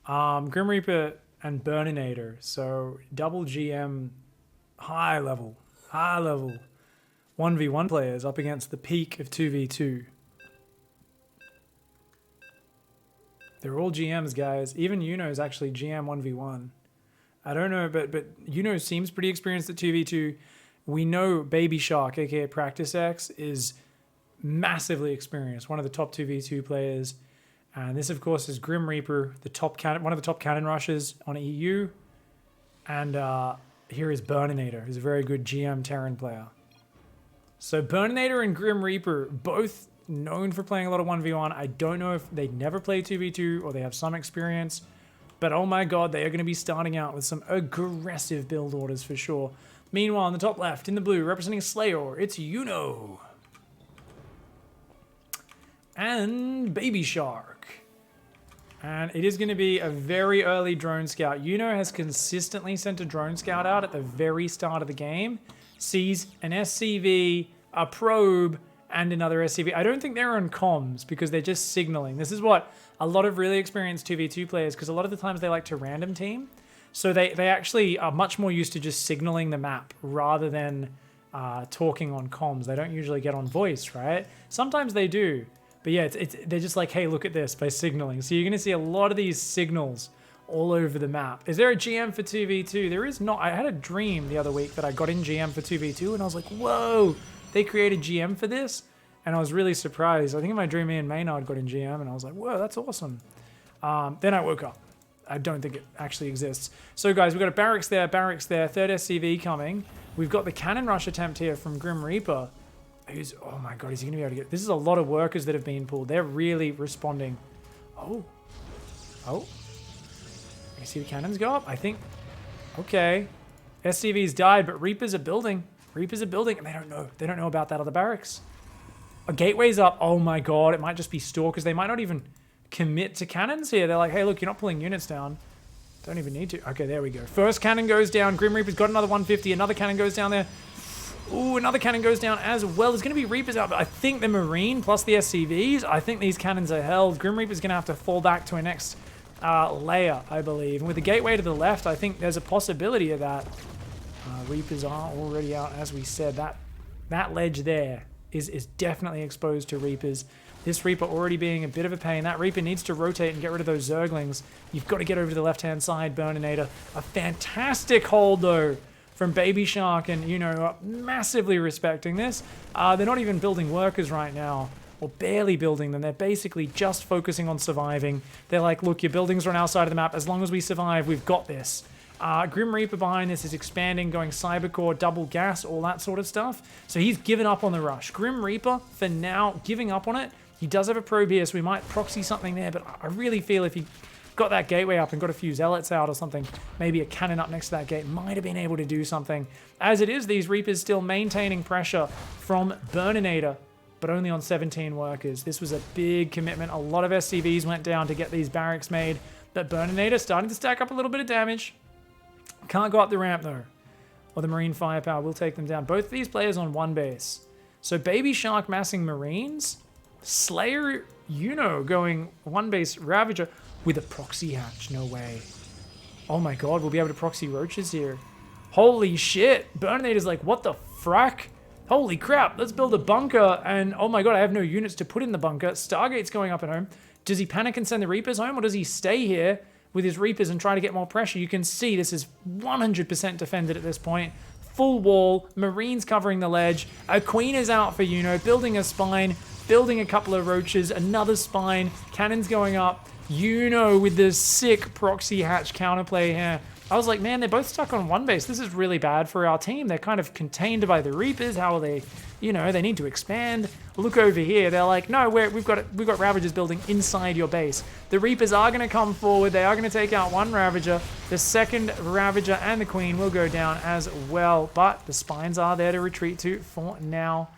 Grim Reaper and Burninator. So double GM, high level 1v1 players up against the peak of 2v2. They're all GMs, guys. Even Yuno is actually GM 1v1. I don't know, but Yuno seems pretty experienced at 2v2. We know Baby Shark, aka Practice X, is massively experienced, one of the top 2v2 players. And this, of course, is Grim Reaper, one of the top cannon rushers on EU. And here is Burninator, who's a very good GM Terran player. So Burninator and Grim Reaper, both known for playing a lot of 1v1. I don't know if they never play 2v2 or they have some experience. But oh my god, they are going to be starting out with some aggressive build orders for sure. Meanwhile, on the top left, in the blue, representing Slayer, it's Yuno. And Baby Shark. And it is going to be a very early drone scout. Yuno has consistently sent a drone scout out at the very start of the game. Sees an SCV, a probe, and another SCV. I don't think they're on comms because they're just signaling. This is what a lot of really experienced 2v2 players, because a lot of the times they like to random team. So they actually are much more used to just signaling the map rather than talking on comms. They don't usually get on voice, right? Sometimes they do. But yeah, they're just like, hey, look at this, by signaling. So you're going to see a lot of these signals all over the map. Is there a GM for 2v2? There is not. I had a dream the other week that I got in GM for 2v2, and I was like, whoa, they created GM for this? And I was really surprised. I think in my dream, me and Maynard got in GM, and I was like, whoa, that's awesome. Then I woke up. I don't think it actually exists. So guys, we've got a barracks there, third SCV coming. We've got the cannon rush attempt here from Grim Reaper. Who's, oh my god, is he going to be able to get... This is a lot of workers that have been pulled. They're really responding. Oh. You see the cannons go up? I think... Okay. SCV's died, but Reapers are building. And they don't know. They don't know about that other barracks. A gateway's up. Oh my god, it might just be stalkers. They might not even commit to cannons here. They're like, hey, look, you're not pulling units down. Don't even need to. Okay, there we go. First cannon goes down. Grim Reaper's got another 150. Another cannon goes down there. Ooh, another cannon goes down as well. There's going to be Reapers out, but I think the Marine plus the SCVs, I think these cannons are held. Grim Reaper's going to have to fall back to a next layer, I believe. And with the gateway to the left, I think there's a possibility of that. Reapers are already out, as we said. That ledge there is definitely exposed to Reapers. This Reaper already being a bit of a pain. That Reaper needs to rotate and get rid of those Zerglings. You've got to get over to the left-hand side, Burninator. A fantastic hold, though, from Baby Shark, and massively respecting this. They're not even building workers right now, or barely building them. They're basically just focusing on surviving. They're like, look, your buildings are on our side of the map. As long as we survive, we've got this. Grim Reaper behind this is expanding, going Cybercore, double gas, all that sort of stuff. So he's given up on the rush. Grim Reaper, for now, giving up on it. He does have a probe here, so we might proxy something there, but I really feel if he got that gateway up and got a few zealots out or something, maybe a cannon up next to that gate, might have been able to do something. As it is, these Reapers still maintaining pressure from Burninator, but only on 17 workers. This was a big commitment. A lot of SCVs went down to get these barracks made, but Burninator starting to stack up a little bit of damage. Can't go up the ramp though, or the Marine firepower will take them down. Both of these players on one base. So Baby Shark massing Marines, Slayer Yuno going one base Ravager with a proxy hatch. No way. Oh my god, we'll be able to proxy roaches here. Holy shit. Burninator's like, what the frack? Holy crap, let's build a bunker. And oh my god, I have no units to put in the bunker. Stargate's going up and home. Does he panic and send the Reapers home, or does he stay here with his Reapers and try to get more pressure? You can see this is 100% defended at this point. Full wall, Marines covering the ledge. A Queen is out for Yuno, building a spine, building a couple of roaches, another spine, cannons going up. Yuno with this sick proxy hatch counterplay here. I was like, man, they're both stuck on one base. This is really bad for our team. They're kind of contained by the Reapers. How are they, they need to expand. Look over here. They're like, no, we've got Ravagers building inside your base. The Reapers are going to come forward. They are going to take out one Ravager. The second Ravager and the Queen will go down as well. But the spines are there to retreat to for now.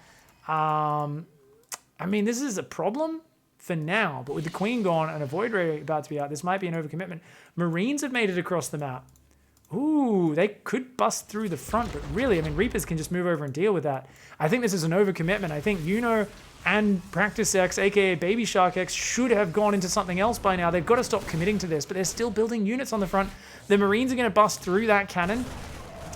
I mean, this is a problem for now, but with the Queen gone and a Void Ray about to be out, this might be an overcommitment. Marines have made it across the map. Ooh, they could bust through the front, but really, I mean, Reapers can just move over and deal with that. I think this is an overcommitment. I think Yuno and Practice X, aka BabysharkX, should have gone into something else by now. They've got to stop committing to this, but they're still building units on the front. The Marines are going to bust through that cannon.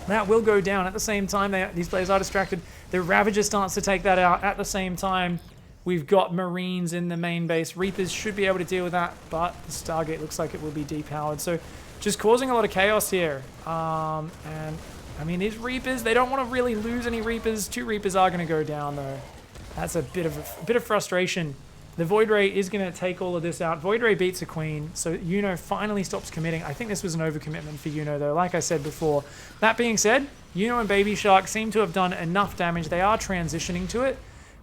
That will go down. At the same time, these players are distracted. The Ravager starts to take that out. At the same time, we've got Marines in the main base. Reapers should be able to deal with that, but the Stargate looks like it will be depowered. So just causing a lot of chaos here. And I mean, these Reapers, they don't want to really lose any Reapers. 2 Reapers are going to go down, though. That's a bit of frustration. The Void Ray is going to take all of this out. Void Ray beats a Queen, so Yuno finally stops committing. I think this was an overcommitment for Yuno, though, like I said before. That being said, Yuno and Baby Shark seem to have done enough damage. They are transitioning to it.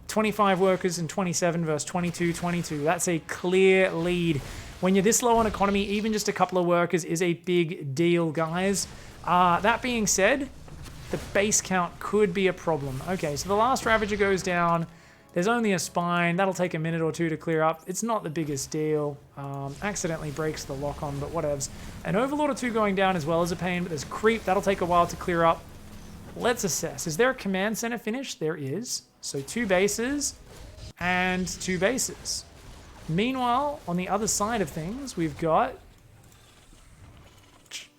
25 workers and 27 versus 22, 22. That's a clear lead. When you're this low on economy, even just a couple of workers is a big deal, guys. That being said, the base count could be a problem. Okay, so the last Ravager goes down. There's only a spine. That'll take a minute or 2 to clear up. It's not the biggest deal. Accidentally breaks the lock on, but whatevs. An Overlord or 2 going down as well as a pain, but there's creep. That'll take a while to clear up. Let's assess. Is there a command center finish? There is. So 2 bases and 2 bases. Meanwhile, on the other side of things, we've got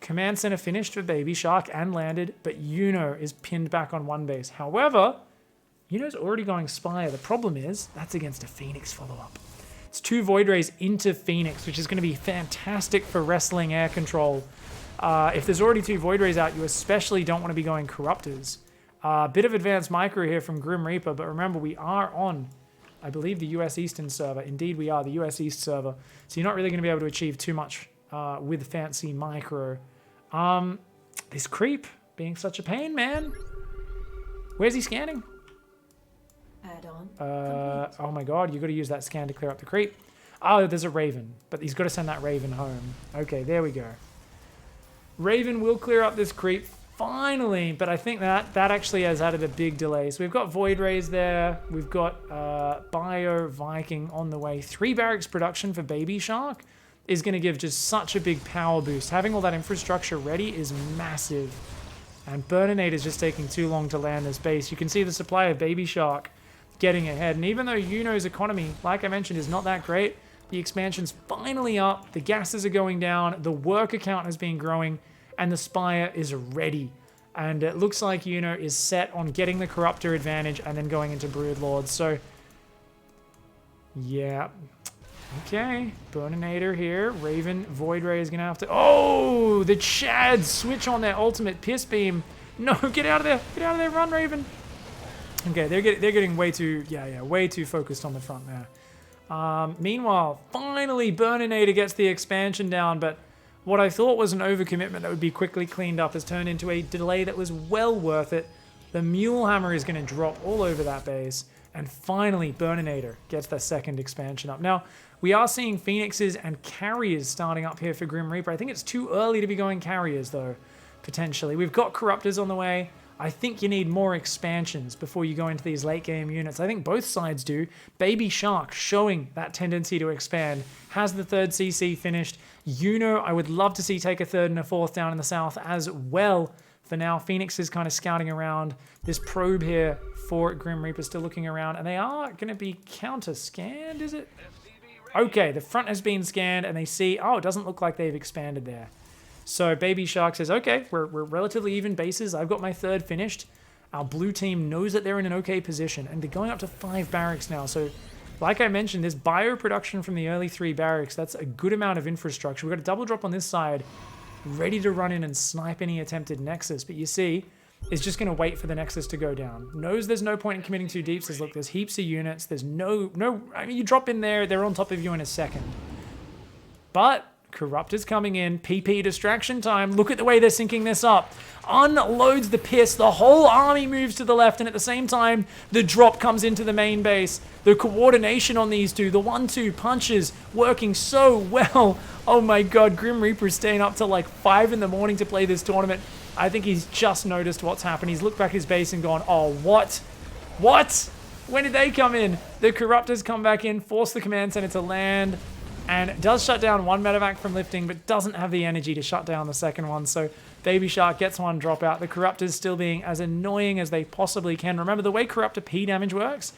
command center finished for Baby Shark and landed, but Yuno is pinned back on 1 base. However, Yuno's already going Spire. The problem is, that's against a Phoenix follow-up. It's 2 Void Rays into Phoenix, which is going to be fantastic for wrestling air control. If there's already 2 Void Rays out, you especially don't want to be going Corruptors. Bit of advanced micro here from Grim Reaper, but remember, we are on, I believe, the US Eastern server. Indeed, we are, the US East server. So you're not really going to be able to achieve too much with fancy micro. This creep being such a pain, man. Where's he scanning? Add-on. Oh my god, you got to use that scan to clear up the creep. Oh, there's a Raven, but he's got to send that Raven home. Okay, there we go. Raven will clear up this creep finally, but I think that actually has added a big delay. So we've got Void Rays there. We've got Bio Viking on the way. 3 barracks production for Baby Shark is going to give just such a big power boost. Having all that infrastructure ready is massive. And Burninator is just taking too long to land this base. You can see the supply of Baby Shark getting ahead. And even though Yuno's economy, like I mentioned, is not that great, the expansion's finally up, the gases are going down, the worker count has been growing, and the Spire is ready. And it looks like Yuno is set on getting the Corruptor advantage and then going into Broodlords. So, yeah. Okay, Burninator here. Raven, Void Ray is going to have to... Oh, the Chads switch on their ultimate Piss Beam. No, get out of there. Get out of there, run, Raven. Okay, they're getting way too... Yeah, way too focused on the front there. Meanwhile, finally, Burninator gets the expansion down, but what I thought was an overcommitment that would be quickly cleaned up has turned into a delay that was well worth it. The Mule Hammer is going to drop all over that base, and finally, Burninator gets the second expansion up. Now, we are seeing Phoenixes and Carriers starting up here for Grim Reaper. I think it's too early to be going Carriers, though, potentially. We've got Corruptors on the way. I think you need more expansions before you go into these late game units. I think both sides do. Baby Shark showing that tendency to expand. Has the 3rd CC finished. Yuno, I would love to see take a 3rd and a 4th down in the south as well. For now, Phoenix is kind of scouting around. This probe here for Grim Reaper still looking around. And they are going to be counter-scanned, is it? Okay, the front has been scanned and they see, oh, it doesn't look like they've expanded there. So Baby Shark says, okay, we're relatively even bases. I've got my 3rd finished. Our blue team knows that they're in an okay position, and they're going up to 5 barracks now. So, like I mentioned, this bio production from the early 3 barracks, that's a good amount of infrastructure. We've got a double drop on this side, ready to run in and snipe any attempted Nexus. But you see, it's just going to wait for the Nexus to go down. Knows there's no point in committing too deep. Says, look, there's heaps of units. There's no, I mean, you drop in there, they're on top of you in a second. But Corruptor's coming in. PP distraction time. Look at the way they're syncing this up. Unloads the piss. The whole army moves to the left, and at the same time, the drop comes into the main base. The coordination on these two, the 1-2 punches working so well. Oh my god, Grim Reaper's staying up till like 5 in the morning to play this tournament. I think he's just noticed what's happened. He's looked back at his base and gone, oh, what? What? When did they come in? The Corruptors come back in, force the command center to land, and does shut down one medevac from lifting, but doesn't have the energy to shut down the second one. So Baby Shark gets one drop out. The Corruptors still being as annoying as they possibly can. Remember, the way Corruptor P damage works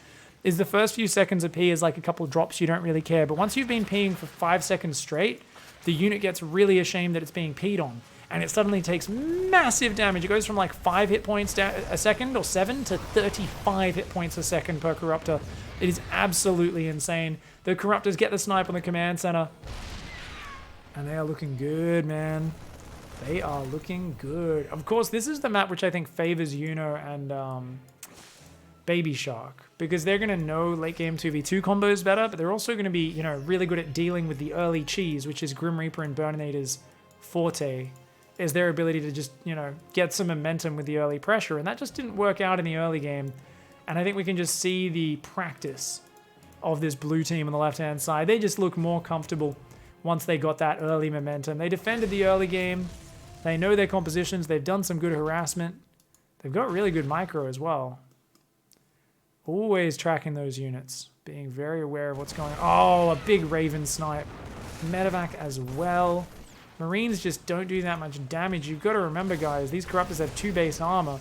is the first few seconds of pee is like a couple drops, you don't really care. But once you've been peeing for 5 seconds straight, the unit gets really ashamed that it's being peed on. And it suddenly takes massive damage. It goes from like 5 hit points a second or 7 to 35 hit points a second per Corruptor. It is absolutely insane. The Corruptors get the snipe on the command center. And they are looking good, man. They are looking good. Of course, this is the map which I think favors Yuno and Baby Shark, because they're going to know late game 2v2 combos better, but they're also going to be, you know, really good at dealing with the early cheese, which is Grim Reaper and Burninator's forte, is their ability to just, you know, get some momentum with the early pressure. And that just didn't work out in the early game. And I think we can just see the practice of this blue team on the left-hand side. They just look more comfortable once they got that early momentum. They defended the early game. They know their compositions. They've done some good harassment. They've got really good micro as well. Always tracking those units. Being very aware of what's going on. Oh, a big Raven snipe. Medevac as well. Marines just don't do that much damage. You've got to remember, guys, these Corruptors have 2 base armor.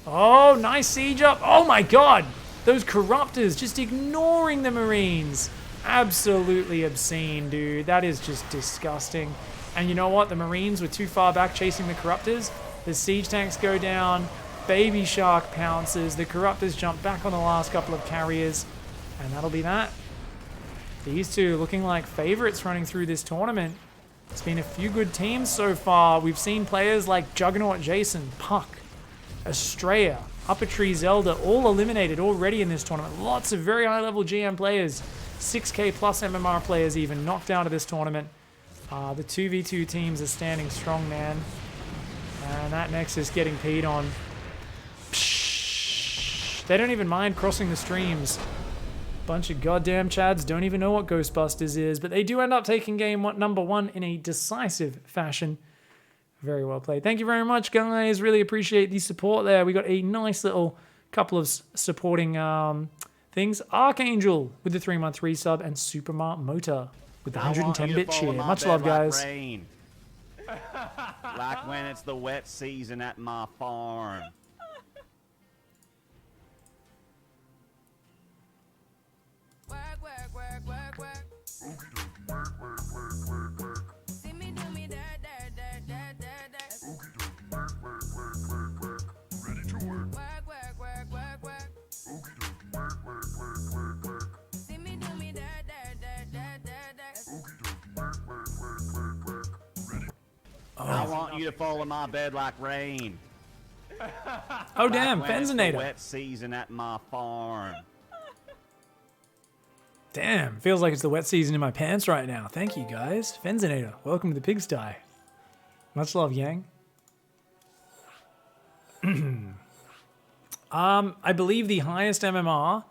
Oh, nice siege up. Oh my god. Those Corruptors just ignoring the Marines. Absolutely obscene, dude. That is just disgusting. And you know what? The Marines were too far back chasing the Corruptors. The siege tanks go down. Baby Shark pounces. The Corruptors jump back on the last couple of carriers. And that'll be that. These two looking like favorites running through this tournament. It's been a few good teams so far. We've seen players like Juggernaut Jason, Puck, Estrella, Upper Tree Zelda, all eliminated already in this tournament. Lots of very high-level GM players, 6K plus MMR players even, knocked out of this tournament. The 2v2 teams are standing strong, man. And that Nexus getting peed on. Psh, they don't even mind crossing the streams. Bunch of goddamn chads don't even know what Ghostbusters is, but they do end up taking game number 1 in a decisive fashion. Very well played. Thank you very much, guys. Really appreciate the support there. We got a nice little couple of supporting things. Archangel with the 3-month resub, and Supermart Motor with the 110-bit cheer. Much love, guys. Like when it's the wet season at my farm. See me do me that. Ready to work. Work. See me do me that. I want you to fall in my bed like rain. Oh, damn, Like when it's the Fenzinator. wet season at my farm. Damn, feels like it's the wet season in my pants right now. Thank you, guys. Fenzinator, welcome to the pigsty. Much love, Yang. I believe the highest MMR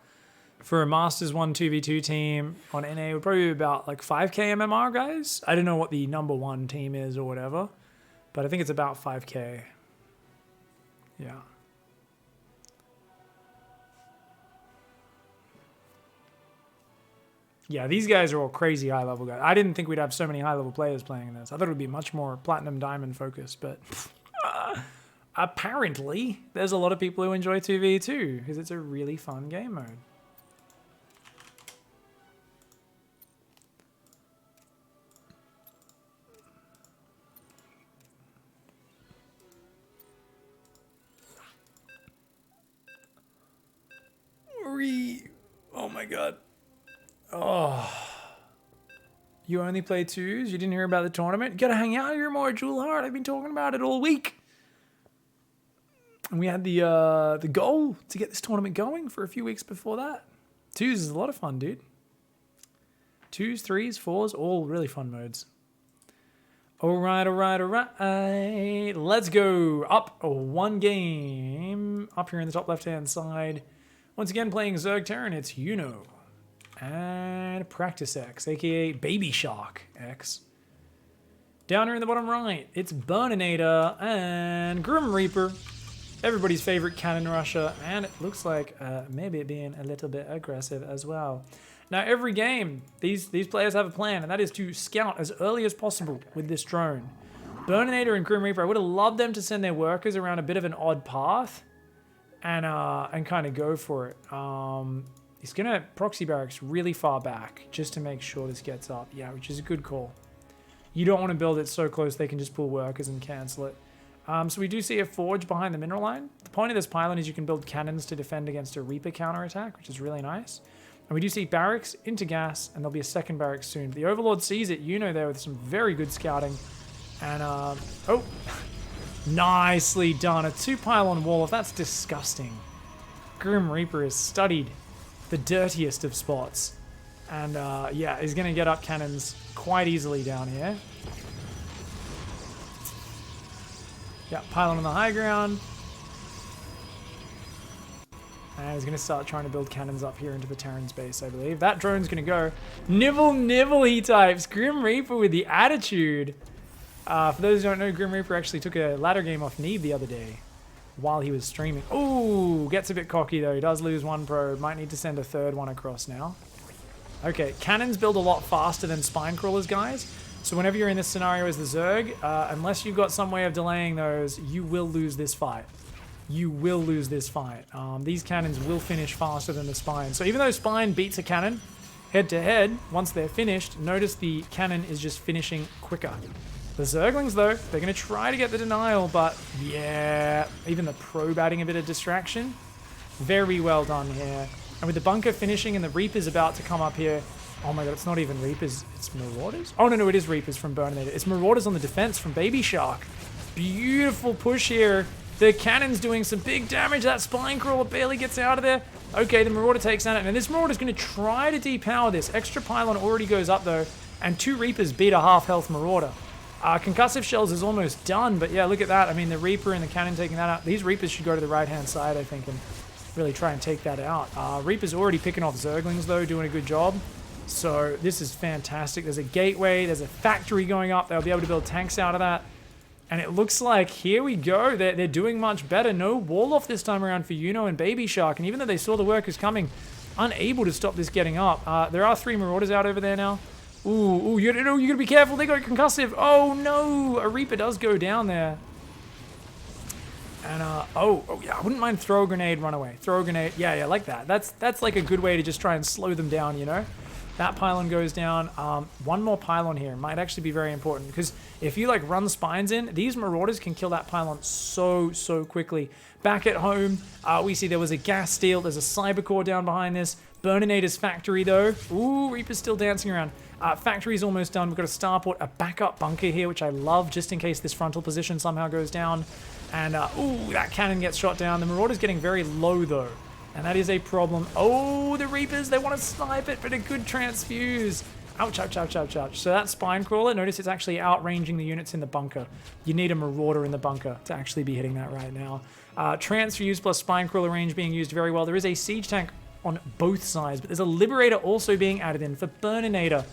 for a Masters 1 2v2 team on NA would probably be about like 5k MMR, guys. I don't know what the number 1 team is or whatever, but I think it's about 5k. Yeah. Yeah, these guys are all crazy high-level guys. I didn't think we'd have so many high-level players playing in this. I thought it would be much more Platinum Diamond focused, but apparently there's a lot of people who enjoy 2v2 because it's a really fun game mode. Oh my god. Oh. You only play 2s? You didn't hear about the tournament? You gotta hang out here more, Jewel Heart. I've been talking about it all week. And we had the goal to get this tournament going for a few weeks before that. 2s is a lot of fun, dude. 2s, 3s, 4s, all really fun modes. Alright. Let's go. Up 1 game. Up here in the top left-hand side. Once again, playing Zerg Terran, it's Yuno. And PracticeX, aka BabysharkX. Down here in the bottom right, it's Burninator and Grim Reaper. Everybody's favorite cannon rusher, and it looks like maybe it being a little bit aggressive as well. Now, every game, these players have a plan, and that is to scout as early as possible with this drone. Burninator and Grim Reaper, I would have loved them to send their workers around a bit of an odd path and kind of go for it. He's going to proxy barracks really far back just to make sure this gets up. Yeah, which is a good call. You don't want to build it so close they can just pull workers and cancel it. So we do see a forge behind the mineral line. The point of this pylon is you can build cannons to defend against a Reaper counterattack, which is really nice. And we do see barracks into gas, and there'll be a second barracks soon. The Overlord sees it, Yuno there with some very good scouting. And, oh, nicely done. A 2-pylon wall, that's disgusting. Grim Reaper has studied the dirtiest of spots. And, yeah, he's going to get up cannons quite easily down here. Yeah, pylon on the high ground. And he's going to start trying to build cannons up here into the Terran's base, I believe. That drone's going to go. Nibble, nibble, he types. Grim Reaper with the attitude. For those who don't know, Grim Reaper actually took a ladder game off Neeb the other day while he was streaming. Ooh, gets a bit cocky though. He does lose one probe. Might need to send a third one across now. Okay, cannons build a lot faster than spine crawlers, guys. So whenever you're in this scenario as the Zerg, unless you've got some way of delaying those, you will lose this fight. You will lose this fight. These cannons will finish faster than the spine. So even though spine beats a cannon head to head, once they're finished, notice the cannon is just finishing quicker. The Zerglings, though, they're going to try to get the denial, but yeah, even the probe adding a bit of distraction. Very well done here. And with the bunker finishing and the Reapers about to come up here, oh my god, it's not even Reapers, it's Marauders? Oh no, it is Reapers from Burninator. It's Marauders on the defense from Baby Shark. Beautiful push here. The cannon's doing some big damage. That spine crawler barely gets out of there. Okay, the Marauder takes on it, and this Marauder's going to try to depower this. Extra pylon already goes up though, and 2 Reapers beat a half health Marauder. Concussive shells is almost done, but yeah, look at that. I mean, the Reaper and the cannon taking that out. These Reapers should go to the right-hand side, I think, and really try and take that out. Reaper's already picking off Zerglings though, doing a good job. So this is fantastic. There's a gateway, there's a factory going up. They'll be able to build tanks out of that. And it looks like, here we go, they're doing much better. No wall off this time around for Yuno and Baby Shark. And even though they saw the workers coming, unable to stop this getting up. There are 3 Marauders out over there now. Ooh, you gotta be careful. They got concussive. Oh no, a Reaper does go down there. And oh yeah, I wouldn't mind throw a grenade, run away. Throw a grenade, yeah, like that. That's like a good way to just try and slow them down, you know. That pylon goes down. One more pylon here might actually be very important because if you like run spines in, these Marauders can kill that pylon so quickly. Back at home, we see there was a gas steel. There's a cyber core down behind this. Burninator's factory though. Ooh, Reaper's still dancing around. Factory's almost done. We've got a starport, a backup bunker here, which I love just in case this frontal position somehow goes down. And ooh, that cannon gets shot down. The Marauder's getting very low though. And that is a problem. Oh, the Reapers, they want to snipe it, but a good transfuse. Ouch, ouch, ouch, ouch, ouch. So that spine crawler, notice it's actually outranging the units in the bunker. You need a Marauder in the bunker to actually be hitting that right now. Transfuse plus spine crawler range being used very well. There is a siege tank on both sides, but there's a Liberator also being added in for Burninator.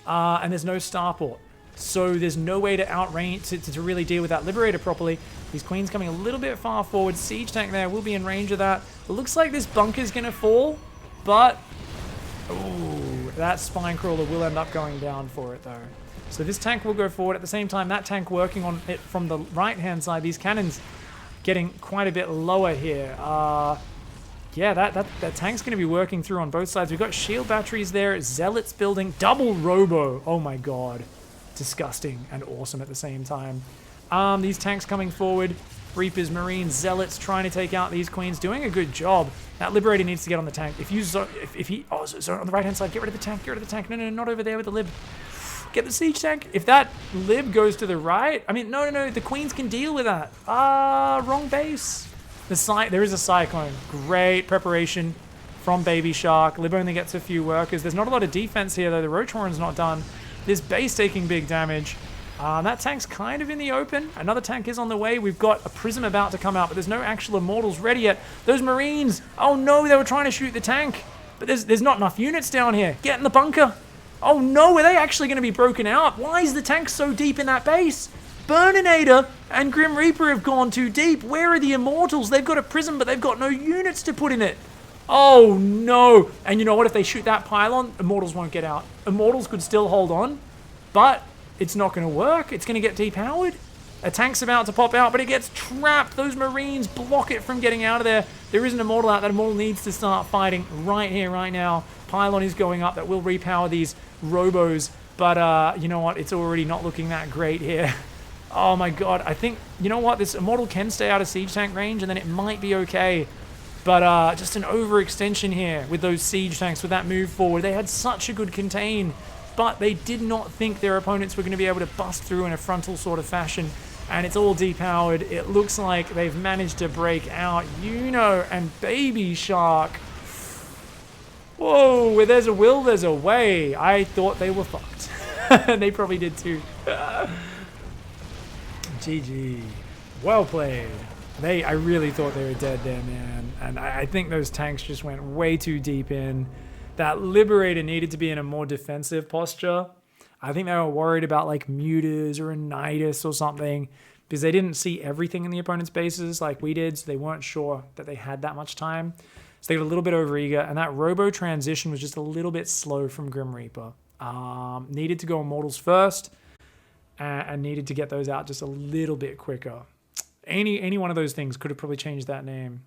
And there's no starport. So there's no way to outrange, to really deal with that Liberator properly. These Queens coming a little bit far forward. Siege tank there will be in range of that. It looks like this bunker's going to fall, but ooh, that spine crawler will end up going down for it though. So this tank will go forward. At the same time, that tank working on it from the right-hand side. These cannons getting quite a bit lower here. Yeah, that tank's going to be working through on both sides. We've got shield batteries there. Zealots building. Double robo. Oh my god. Disgusting and awesome at the same time. These tanks coming forward. Reapers, Marines, Zealots trying to take out these Queens. Doing a good job. That Liberator needs to get on the tank. If he... Oh, so on the right-hand side. Get rid of the tank. Get rid of the tank. No, not over there with the Lib. Get the siege tank. If that Lib goes to the right... I mean, no. The Queens can deal with that. Wrong base. There is a Cyclone. Great preparation from Baby Shark. Lib only gets a few workers. There's not a lot of defense here, though. The Roach Warren's not done. This base taking big damage. That tank's kind of in the open. Another tank is on the way. We've got a Prism about to come out, but there's no actual Immortals ready yet. Those Marines. Oh, no, they were trying to shoot the tank. But there's not enough units down here. Get in the bunker. Oh, no, are they actually going to be broken out? Why is the tank so deep in that base? Burninator and Grim Reaper have gone too deep. Where are the Immortals? They've got a Prism, but they've got no units to put in it. Oh, no. And you know what? If they shoot that pylon, Immortals won't get out. Immortals could still hold on, but it's not going to work. It's going to get depowered. A tank's about to pop out, but it gets trapped. Those Marines block it from getting out of there. There is an Immortal out. That Immortal needs to start fighting right here, right now. Pylon is going up. That will repower these Robos. But you know what? It's already not looking that great here. Oh my god. I think, you know what? This Immortal can stay out of siege tank range, and then it might be okay. But just an overextension here with those siege tanks, with that move forward. They had such a good contain, but they did not think their opponents were going to be able to bust through in a frontal sort of fashion. And it's all depowered. It looks like they've managed to break out. Yuno and Baby Shark. Whoa, where there's a will, there's a way. I thought they were fucked. They probably did too. GG. Well played. I really thought they were dead there, man. And I think those tanks just went way too deep in. That Liberator needed to be in a more defensive posture. I think they were worried about like Mutas or a Nidus or something, because they didn't see everything in the opponent's bases like we did, so they weren't sure that they had that much time. So they got a little bit overeager, and that Robo transition was just a little bit slow from Grim Reaper. Needed to go Immortals first, and needed to get those out just a little bit quicker. Any one of those things could have probably changed that name.